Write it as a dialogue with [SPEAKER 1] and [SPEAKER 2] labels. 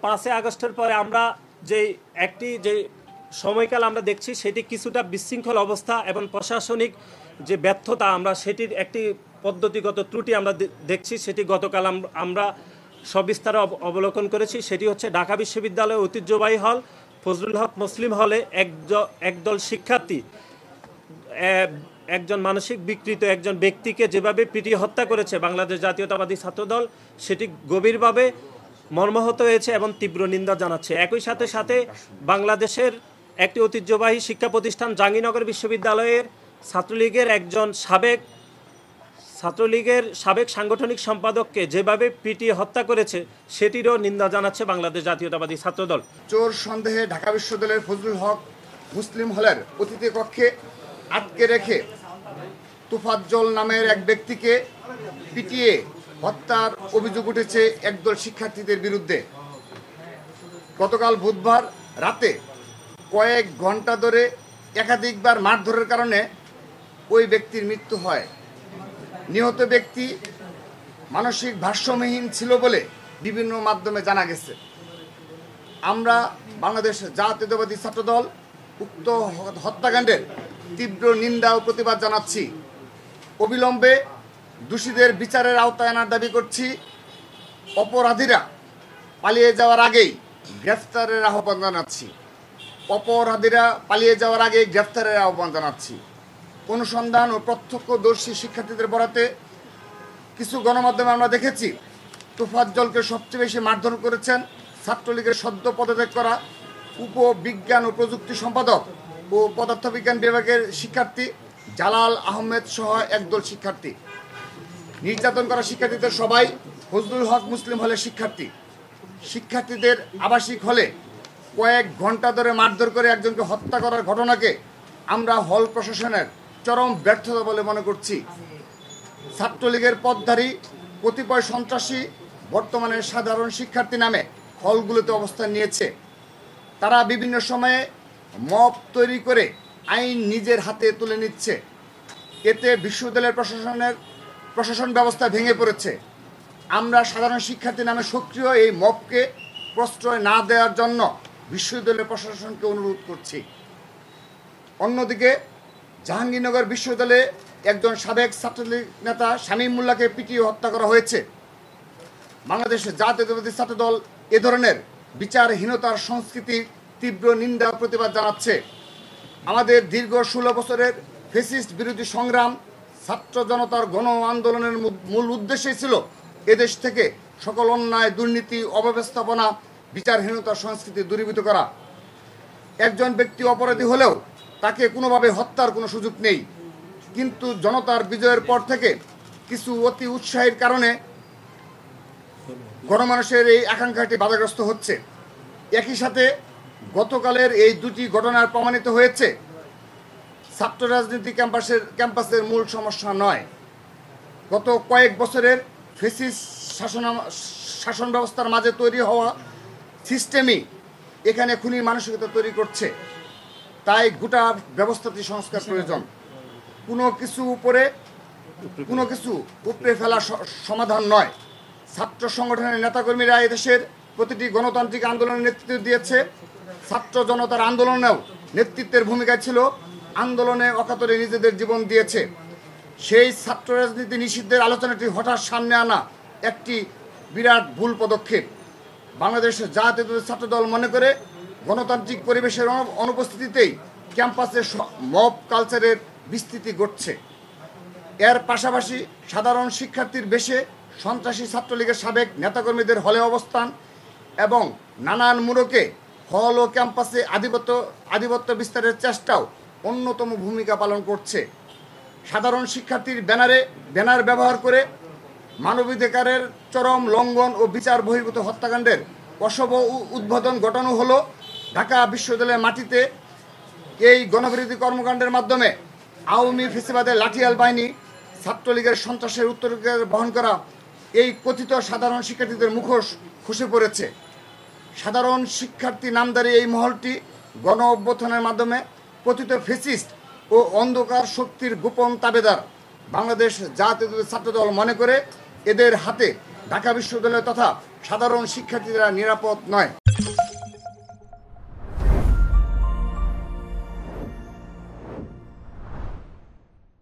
[SPEAKER 1] 5 আগস্টের পরে আমরা যে সময়কাল আমরা দেখছি সেটি কিছুটা বিশৃঙ্খল অবস্থা এবং প্রশাসনিক যে ব্যর্থতা আমরা সেটির একটি পদ্ধতিগত ত্রুটি আমরা দেখছি। সেটি গতকাল আমরা সবিস্তারে অবলোকন করেছি। সেটি হচ্ছে ঢাকা বিশ্ববিদ্যালয়ের ঐতিহ্যবাহী হল ফজলুল হক মুসলিম হলে একদল শিক্ষার্থী একজন মানসিক বিকৃত একজন ব্যক্তিকে যেভাবে পিটিয়ে হত্যা করেছে বাংলাদেশ জাতীয়তাবাদী ছাত্রদল, সেটি গভীরভাবে মর্মাহত হয়েছে এবং তীব্র নিন্দা জানাচ্ছে। একই সাথে সাথে বাংলাদেশের একটি ঐতিহ্যবাহী শিক্ষা প্রতিষ্ঠান জাহাঙ্গীরনগর বিশ্ববিদ্যালয়ের ছাত্রলীগের সাবেক সাংগঠনিক সম্পাদককে যেভাবে পিটিয়ে হত্যা করেছে সেটিরও নিন্দা জানাচ্ছে বাংলাদেশ জাতীয়তাবাদী ছাত্রদল।
[SPEAKER 2] চোর সন্দেহে ঢাকা বিশ্ববিদ্যালয়ের ফজলুল হক মুসলিম হলের অতিথি কক্ষে আটকে রেখে তোফাজ্জল নামের এক ব্যক্তিকে পিটিয়ে হত্যার অভিযোগ উঠেছে একদল শিক্ষার্থীদের বিরুদ্ধে। গতকাল বুধবার রাতে কয়েক ঘন্টা ধরে একাধিকবার মারধরের কারণে ওই ব্যক্তির মৃত্যু হয়। নিহত ব্যক্তি মানসিক ভারসাম্যহীন ছিল বলে বিভিন্ন মাধ্যমে জানা গেছে। আমরা বাংলাদেশ জাতীয়তাবাদী ছাত্রদল উক্ত হত্যাকাণ্ডের তীব্র নিন্দা ও প্রতিবাদ জানাচ্ছি। অবিলম্বে দোষীদের বিচারের আওতায় আনার দাবি করছি। অপরাধীরা পালিয়ে যাওয়ার আগেই গ্রেফতারের আহ্বান জানাচ্ছি। অনুসন্ধান ও প্রত্যক্ষদর্শী শিক্ষার্থীদের বরাতে কিছু গণমাধ্যমে আমরা দেখেছি তোফাজ্জলকে সবচেয়ে বেশি মারধর করেছেন ছাত্রলীগের সদ্য পদত্যাগ করা উপবিজ্ঞান ও প্রযুক্তি সম্পাদক ও পদার্থবিজ্ঞান বিভাগের শিক্ষার্থী জালাল আহমেদ সহ একদল শিক্ষার্থী। নির্যাতন করা শিক্ষার্থীদের সবাই ফজলুল হক মুসলিম হলের শিক্ষার্থী। শিক্ষার্থীদের আবাসিক হলে কয়েক ঘন্টা ধরে মারধর করে একজনকে হত্যা করার ঘটনাকে আমরা হল প্রশাসনের চরম ব্যর্থতা বলে মনে করছি। ছাত্রলীগের পথধারী কতিপয় সন্ত্রাসী বর্তমানে সাধারণ শিক্ষার্থী নামে হলগুলোতে অবস্থান নিয়েছে। তারা বিভিন্ন সময়ে মব তৈরি করে আইন নিজের হাতে তুলে নিচ্ছে। এতে বিশ্ববিদ্যালয়ের প্রশাসন ব্যবস্থা ভেঙে পড়েছে। আমরা সাধারণ শিক্ষার্থী নামে সক্রিয় এই মবকে প্রশ্রয় না দেওয়ার জন্য বিশ্ববিদ্যালয়ের প্রশাসনকে অনুরোধ করছি। অন্যদিকে জাহাঙ্গীরনগর বিশ্ববিদ্যালয়ে একজন সাবেক ছাত্রলীগ নেতা শামীম মোল্লাকে পিটিয়ে হত্যা করা হয়েছে। বাংলাদেশ জাতীয়তাবাদী ছাত্রদল এ ধরনের বিচারহীনতার সংস্কৃতির তীব্র নিন্দা ও প্রতিবাদ জানাচ্ছে। আমাদের দীর্ঘ 16 বছরের ফ্যাসিস্ট বিরোধী সংগ্রাম, ছাত্র জনতার গণ আন্দোলনের মূল উদ্দেশ্যই ছিল এদেশ থেকে সকল অন্যায়, দুর্নীতি, অব্যবস্থাপনা, বিচারহীনতার সংস্কৃতি দূরীভূত করা। একজন ব্যক্তি অপরাধী হলেও তাকে কোনোভাবে হত্যার কোনো সুযোগ নেই, কিন্তু জনতার বিজয়ের পর থেকে কিছু অতি উৎসাহের কারণে গণমানুষের এই আকাঙ্ক্ষাটি বাধাগ্রস্ত হচ্ছে। একই সাথে গতকালের এই দুটি ঘটনার প্রমাণিত হয়েছে ছাত্র রাজনীতি ক্যাম্পাসের মূল সমস্যা নয়, গত কয়েক বছরের ফ্যাসিস্ট শাসন ব্যবস্থার মাঝে তৈরি হওয়া সিস্টেমই এখানে খুনির মানসিকতা তৈরি করছে। তাই গোটা ব্যবস্থাটি সংস্কার প্রয়োজন। কোনো কিছু উপরে ফেলা সমাধান নয়। ছাত্র সংগঠনের নেতাকর্মীরা এদেশের প্রতিটি গণতান্ত্রিক আন্দোলনের নেতৃত্ব দিয়েছে। ছাত্র জনতার আন্দোলনেও নেতৃত্বের ভূমিকা ছিল, আন্দোলনে অকাতরে নিজেদের জীবন দিয়েছে। সেই ছাত্র রাজনীতি নিষিদ্ধের আলোচনাটি হঠাৎ সামনে আনা একটি বিরাট ভুল পদক্ষেপ। বাংলাদেশ জাতীয়তাবাদী ছাত্রদল মনে করে গণতান্ত্রিক পরিবেশের অনুপস্থিতিতেই ক্যাম্পাসে মব কালচারের বিস্তৃতি ঘটছে। এর পাশাপাশি সাধারণ শিক্ষার্থীর বেশে সন্ত্রাসী ছাত্রলীগের সাবেক নেতাকর্মীদের হলে অবস্থান এবং নানান মোড়কে হল ও ক্যাম্পাসে আধিপত্য বিস্তারের চেষ্টাও অন্যতম ভূমিকা পালন করছে। সাধারণ শিক্ষার্থীর ব্যানার ব্যবহার করে মানবাধিকারের চরম লঙ্ঘন ও বিচার বহির্ভূত হত্যাকাণ্ডের অশুভ উদ্বোধন ঘটানো হলো ঢাকা বিশ্ববিদ্যালয়ের মাটিতে। এই গণবিরোধী কর্মকাণ্ডের মাধ্যমে আওয়ামী ফ্যাসিবাদের লাঠিয়াল বাহিনী ছাত্রলীগের সন্ত্রাসের উত্তরাধিকার বহন করা এই কথিত সাধারণ শিক্ষার্থীদের মুখোশ খসে পড়েছে। সাধারণ শিক্ষার্থী নামধারী এই মহলটি গণ অভ্যুত্থানের মাধ্যমে পতিত ফ্যাসিস্ট ও অন্ধকার শক্তির গোপন তাবেদার। বাংলাদেশ জাতীয়তাবাদী ছাত্রদল মনে করে এদের হাতে ঢাকা বিশ্ববিদ্যালয় তথা সাধারণ শিক্ষার্থীরা নিরাপদ নয়।